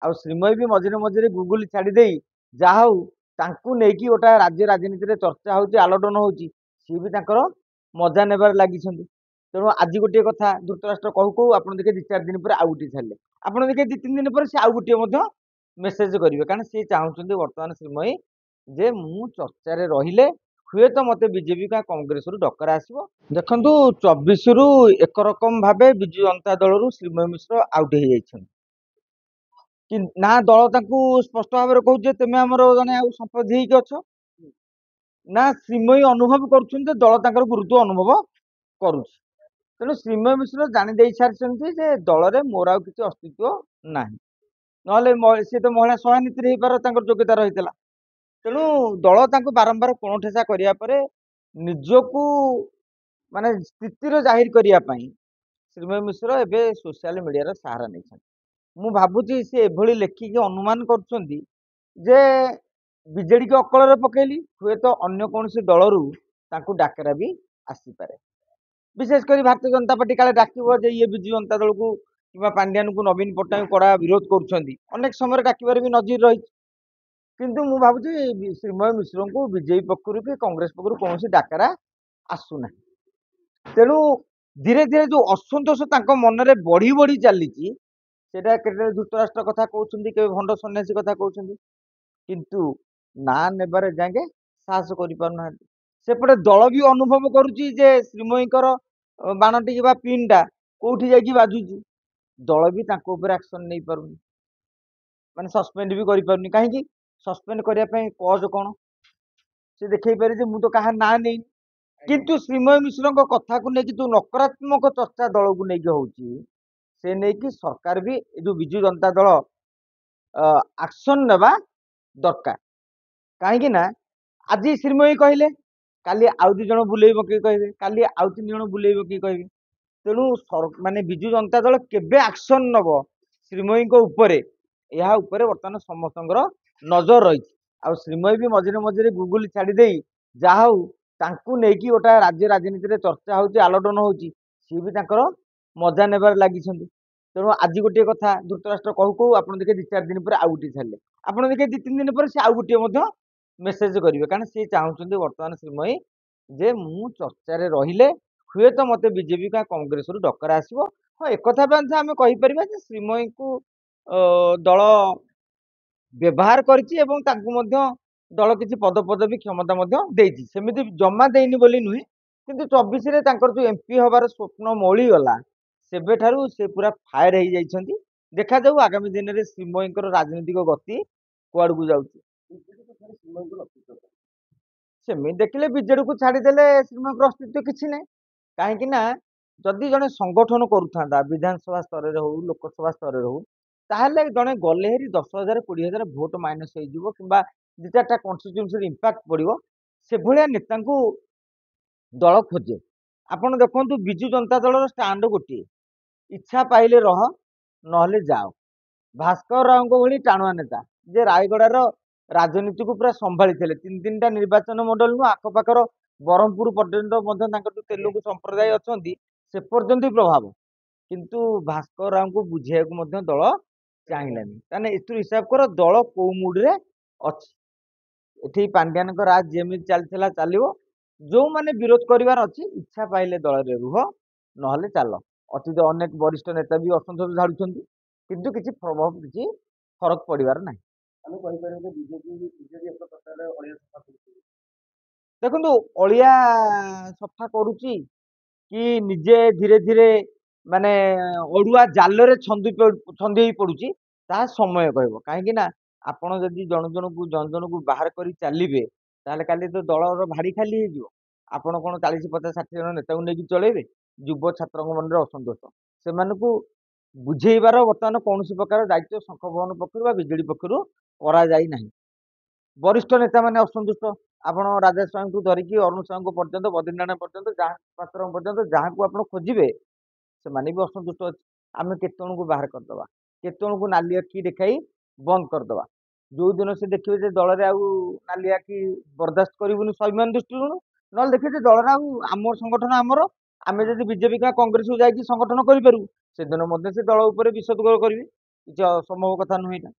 ଆଉ ଶ୍ରୀମୟୀ ବି ମଝିରେ ମଝିରେ ଗୁଗୁଲ ଛାଡ଼ି ଦେଇ ଯାହା ହଉ ତାଙ୍କୁ ନେଇକି ଗୋଟା ରାଜ୍ୟ ରାଜନୀତିରେ ଚର୍ଚ୍ଚା ହଉଛି, ଆଲୋଡ଼ନ ହଉଛି, ସିଏ ବି ତାଙ୍କର ମଜା ନେବାରେ ଲାଗିଛନ୍ତି। ତେଣୁ ଆଜି ଗୋଟିଏ କଥା ଧୃତରାଷ୍ଟ୍ର କହୁ କହୁ ଆପଣ ଦେଖେ 2-4 ଦିନ ପରେ ଆଉ ଗୋଟିଏ ଛାଡ଼ିଲେ, ଆପଣ ଦେଖେ 2-3 ଦିନ ପରେ ସେ ଆଉ ଗୋଟିଏ ମଧ୍ୟ ମେସେଜ କରିବେ, କାରଣ ସିଏ ଚାହୁଁଛନ୍ତି ବର୍ତ୍ତମାନ ଶ୍ରୀମୟୀ ଯେ ମୁଁ ଚର୍ଚ୍ଚାରେ ରହିଲେ ହୁଏତ ମତେ ବିଜେପି କା କଂଗ୍ରେସରୁ ଡକରା ଆସିବ। ଦେଖନ୍ତୁ 24ରୁ ଏକରକମ ଭାବେ ବିଜୁ ଜନତା ଦଳରୁ ଶ୍ରୀମୟୀ ମିଶ୍ର ଆଉଟ୍ ହେଇଯାଇଛନ୍ତି। ନା ଦଳ ତାଙ୍କୁ ସ୍ପଷ୍ଟ ଭାବରେ କହୁଛି ତୁମେ ଆମର ଜଣେ ଆଉ ସମ୍ପତ୍ତି ହେଇକି ଅଛ, ନା ଶ୍ରୀମୟୀ ଅନୁଭବ କରୁଛନ୍ତି ଯେ ଦଳ ତାଙ୍କର ଗୁରୁତ୍ୱ ଅନୁଭବ କରୁଛି। ତେଣୁ ଶ୍ରୀମୟୀ ମିଶ୍ର ଜାଣି ଦେଇ ସାରିଛନ୍ତି ଯେ ଦଳରେ ମୋର ଆଉ କିଛି ଅସ୍ତିତ୍ୱ ନାହିଁ, ନହେଲେ ସିଏ ତ ମହିଳା ସହାନୀତିରେ ହେଇପାର ତାଙ୍କର ଯୋଗ୍ୟତା ରହିଥିଲା। ତେଣୁ ଦଳ ତାଙ୍କୁ ବାରମ୍ବାର କୋଣଠେସା କରିବା ପରେ ନିଜକୁ ମାନେ ସ୍ଥିତିର ଜାହିର କରିବା ପାଇଁ ଶ୍ରୀମୟୀ ମିଶ୍ର ଏବେ ସୋସିଆଲ ମିଡିଆର ସାହାରା ନେଇଛନ୍ତି। ମୁଁ ଭାବୁଛି ସେ ଏଭଳି ଲେଖିକି ଅନୁମାନ କରୁଛନ୍ତି ଯେ ବିଜେଡିକୁ ଅକଳରେ ପକେଇଲି, ହୁଏତ ଅନ୍ୟ କୌଣସି ଦଳରୁ ତାଙ୍କୁ ଡାକରା ବି ଆସିପାରେ। ବିଶେଷ କରି ଭାରତୀୟ ଜନତା ପାର୍ଟି କାଳେ ଡାକିବ ଯେ ଇଏ ବିଜୁ ଜନତା ଦଳକୁ କିମ୍ବା ପାଣ୍ଡିଆନଙ୍କୁ ନବୀନ ପଟ୍ଟନାୟକ କଡ଼ା ବିରୋଧ କରୁଛନ୍ତି, ଅନେକ ସମୟରେ ଡାକିବାର ବି ନଜିର ରହିଛି। କିନ୍ତୁ ମୁଁ ଭାବୁଛି ଶ୍ରୀମୟୀ ମିଶ୍ରଙ୍କୁ ବିଜେପି ପକ୍ଷରୁ କି କଂଗ୍ରେସ ପକ୍ଷରୁ କୌଣସି ଡାକରା ଆସୁନାହିଁ। ତେଣୁ ଧୀରେ ଧୀରେ ଯୋଉ ଅସନ୍ତୋଷ ତାଙ୍କ ମନରେ ବଢି ବଢି ଚାଲିଛି, ସେଟା କେତେବେଳେ ଧୃତରାଷ୍ଟ୍ର କଥା କହୁଛନ୍ତି, କେବେ ଭଣ୍ଡ ସନ୍ନ୍ୟାସୀ କଥା କହୁଛନ୍ତି, କିନ୍ତୁ ନା ନେବାରେ ଯାକେ ସାହସ କରିପାରୁନାହାନ୍ତି। ସେପଟେ ଦଳ ବି ଅନୁଭବ କରୁଛି ଯେ ଶ୍ରୀମୟୀଙ୍କର ବାଣଟି ବା ପିନ୍ ଟା କୋଉଠି ଯାଇକି ବାଜୁଛି, ଦଳ ବି ତାଙ୍କ ଉପରେ ଆକ୍ସନ ନେଇପାରୁନି, ମାନେ ସସ୍ପେଣ୍ଡ ବି କରିପାରୁନି। କାହିଁକି ସସ୍ପେଣ୍ଡ କରିବା ପାଇଁ କଜ କଣ ସେ ଦେଖେଇ ପାରେ ଯେ ମୁଁ ତ କାହା ନାଁ ନେଇନି। କିନ୍ତୁ ଶ୍ରୀମୟୀ ମିଶ୍ରଙ୍କ କଥାକୁ ନେଇକି ଯୋଉ ନକାରାତ୍ମକ ଚର୍ଚ୍ଚା ଦଳକୁ ନେଇକି ହଉଛି, ସେ ନେଇକି ସରକାର ବି ଏ ଯୋଉ ବିଜୁ ଜନତା ଦଳ ଆକ୍ସନ ନେବା ଦରକାର। କାହିଁକି ନା ଆଜି ଶ୍ରୀମୟୀ କହିଲେ, କାଲି ଆଉ 2 ଜଣ ବୁଲେଇ ପକେଇ କହିବେ, କାଲି ଆଉ 3 ଜଣ ବୁଲେଇ ପକେଇ କହିବେ। ତେଣୁ ମାନେ ବିଜୁ ଜନତା ଦଳ କେବେ ଆକ୍ସନ ନବ ଶ୍ରୀମୟୀଙ୍କ ଉପରେ, ଏହା ଉପରେ ବର୍ତ୍ତମାନ ସମସ୍ତଙ୍କର ନଜର ରହିଛି। ଆଉ ଶ୍ରୀମୟୀ ବି ମଝିରେ ମଝିରେ ଗୁଗୁଲ ଛାଡ଼ି ଦେଇ ଯାହା ହଉ ତାଙ୍କୁ ନେଇକି ଗୋଟା ରାଜ୍ୟ ରାଜନୀତିରେ ଚର୍ଚ୍ଚା ହଉଛି, ଆଲୋଡ଼ନ ହଉଛି, ସିଏ ବି ତାଙ୍କର ମଜା ନେବାରେ ଲାଗିଛନ୍ତି। ତେଣୁ ଆଜି ଗୋଟିଏ କଥା ଧୃତରାଷ୍ଟ୍ର କହୁ କହୁ ଆପଣ ଦେଖେ 2-4 ଦିନ ପରେ ଆଉ ଗୋଟିଏ ଛାଡ଼ିଲେ, ଆପଣ ଦେଖେ 2-3 ଦିନ ପରେ ସେ ଆଉ ଗୋଟିଏ ମଧ୍ୟ ମେସେଜ କରିବେ, କାରଣ ସିଏ ଚାହୁଁଛନ୍ତି ବର୍ତ୍ତମାନ ଶ୍ରୀମୟୀ ଯେ ମୁଁ ଚର୍ଚ୍ଚାରେ ରହିଲେ ହୁଏତ ମତେ ବିଜେପି କା କଂଗ୍ରେସରୁ ଡକରା ଆସିବ। ହଁ, ଏକଥା ମଧ୍ୟ ଆମେ କହିପାରିବା ଯେ ଶ୍ରୀମୟୀଙ୍କୁ ଦଳ ବ୍ୟବହାର କରିଛି ଏବଂ ତାଙ୍କୁ ମଧ୍ୟ ଦଳ କିଛି ପଦପଦବୀ କ୍ଷମତା ମଧ୍ୟ ଦେଇଛି, ସେମିତି ଜମା ଦେଇନି ବୋଲି ନୁହେଁ। କିନ୍ତୁ 24ରେ ତାଙ୍କର ଯୋଉ ଏମପି ହବାର ସ୍ୱପ୍ନ ମଉଳିଗଲା, ସେବେଠାରୁ ସେ ପୁରା ଫାୟାର ହେଇଯାଇଛନ୍ତି। ଦେଖାଯାଉ ଆଗାମୀ ଦିନରେ ଶ୍ରୀମୟୀଙ୍କର ରାଜନୈତିକ ଗତି କୁଆଡକୁ ଯାଉଛି। ସେମିତି ଦେଖିଲେ ବିଜେଡିକୁ ଛାଡ଼ିଦେଲେ ଶ୍ରୀମୟୀଙ୍କର ଅସ୍ତିତ୍ୱ କିଛି ନାହିଁ। କାହିଁକି ନା ଯଦି ଜଣେ ସଂଗଠନ କରୁଥାନ୍ତା ବିଧାନସଭା ସ୍ତରରେ ହଉ ଲୋକସଭା ସ୍ତରରେ ହଉ, ତାହେଲେ ଜଣେ ଗଲେ ହେରି 10,000 20,000 ଭୋଟ ମାଇନସ ହେଇଯିବ କିମ୍ବା 2-4ଟା କନଷ୍ଟିଚ୍ୟୁଏନ୍ସିରେ ଇମ୍ପାକ୍ଟ ପଡିବ, ସେଭଳିଆ ନେତାଙ୍କୁ ଦଳ ଖୋଜେ। ଆପଣ ଦେଖନ୍ତୁ ବିଜୁ ଜନତା ଦଳର ଷ୍ଟାଣ୍ଡ ଗୋଟିଏ, ଇଚ୍ଛା ପାଇଲେ ରହ ନହେଲେ ଯାଅ। ଭାସ୍କର ରାଓଙ୍କ ଭଳି ଟାଣୁଆ ନେତା ଯେ ରାୟଗଡାର ରାଜନୀତିକୁ ପୁରା ସମ୍ଭାଳିଥିଲେ, 3-3ଟା ନିର୍ବାଚନ ମଣ୍ଡଳୀ ନୁହଁ ଆଖପାଖର ବ୍ରହ୍ମପୁର ପର୍ଯ୍ୟନ୍ତ ମଧ୍ୟ ତାଙ୍କର ଯୋଉ ତେଲୁଗୁ ସମ୍ପ୍ରଦାୟ ଅଛନ୍ତି ସେ ପର୍ଯ୍ୟନ୍ତ ପ୍ରଭାବ, କିନ୍ତୁ ଭାସ୍କର ରାଓଙ୍କୁ ବୁଝେଇବାକୁ ମଧ୍ୟ ଦଳ ଚାହିଁଲାନି। ତାହେଲେ ଏଥିରୁ ହିସାବ କର ଦଳ କୋଉ ମୁଡରେ ଅଛି। ଏଠି ପାଣ୍ଡିଆନଙ୍କ ରାଜ ଯେମିତି ଚାଲିଥିଲା ଚାଲିବ, ଯୋଉମାନେ ବିରୋଧ କରିବାର ଅଛି ଇଚ୍ଛା ପାଇଲେ ଦଳରେ ରୁହ ନହେଲେ ଚାଲ। ଅତୀତ ଅନେକ ବରିଷ୍ଠ ନେତା ବି ଅସନ୍ତୋଷ ଝାଡୁଛନ୍ତି, କିନ୍ତୁ କିଛି ପ୍ରଭାବ କିଛି ଫରକ ପଡିବାର ନାହିଁ। ଆମେ କହିପାରିବା ଯେ ବିଜେପି ଏକ ପ୍ରକାର ଅଳିଆ ସଫା କରୁଛି। ଦେଖନ୍ତୁ ଅଳିଆ ସଫା କରୁଛି କି ନିଜେ ଧୀରେ ଧୀରେ ମାନେ ଅଡୁଆ ଜାଲରେ ଛନ୍ଦି ହେଇ ପଡୁଛି, ତାହା ସମୟ କହିବ। କାହିଁକି ନା ଆପଣ ଯଦି ଜଣ ଜଣକୁ ବାହାର କରି ଚାଲିବେ, ତାହେଲେ କାଲି ତ ଦଳର ଭାଡି ଖାଲି ହେଇଯିବ। ଆପଣ କଣ 40, 50, 60 ଜଣ ନେତାଙ୍କୁ ନେଇକି ଚଳେଇବେ? ଯୁବ ଛାତ୍ରଙ୍କ ମନରେ ଅସନ୍ତୋଷ, ସେମାନଙ୍କୁ ବୁଝେଇବାର ବର୍ତ୍ତମାନ କୌଣସି ପ୍ରକାର ଦାୟିତ୍ୱ ଶଙ୍ଖ ଭବନ ପକ୍ଷରୁ ବା ବିଜେଡି ପକ୍ଷରୁ କରାଯାଇ ନାହିଁ। ବରିଷ୍ଠ ନେତା ମାନେ ଅସନ୍ତୁଷ୍ଟ, ଆପଣ ରାଜା ସ୍ୱାଇଁଙ୍କୁ ଧରିକି ଅରୁଣ ସାହୁଙ୍କ ପର୍ଯ୍ୟନ୍ତ, ବଦ୍ରିନାରାୟଣ ପର୍ଯ୍ୟନ୍ତ, ପାତ୍ରଙ୍କ ପର୍ଯ୍ୟନ୍ତ ଯାହାକୁ ଆପଣ ଖୋଜିବେ ସେମାନେ ବି ଅସନ୍ତୁଷ୍ଟ ଅଛି। ଆମେ କେତେଜଣଙ୍କୁ ବାହାର କରିଦବା, କେତେଜଣଙ୍କୁ ନାଲି ଆଖି ଦେଖାଇ ବନ୍ଦ କରିଦବା। ଯୋଉ ଦିନ ସେ ଦେଖିବେ ଯେ ଦଳରେ ଆଉ ନାଲି ଆଖି ବରଦାସ୍ତ କରିବୁନି ସ୍ୱାଭିମାନ ଦୃଷ୍ଟିରୁ, ନହେଲେ ଦେଖିବେ ଯେ ଦଳରେ ଆଉ ଆମ ସଂଗଠନ ଆମର, ଆମେ ଯଦି ବିଜେପି କା କଂଗ୍ରେସକୁ ଯାଇକି ସଂଗଠନ କରିପାରିବୁ, ସେଦିନ ମଧ୍ୟ ସେ ଦଳ ଉପରେ ବିଷୋଦଗୋଳ କରିବେ। କିଛି ଅସମ୍ଭବ କଥା ନୁହେଁ ଏଇଟା।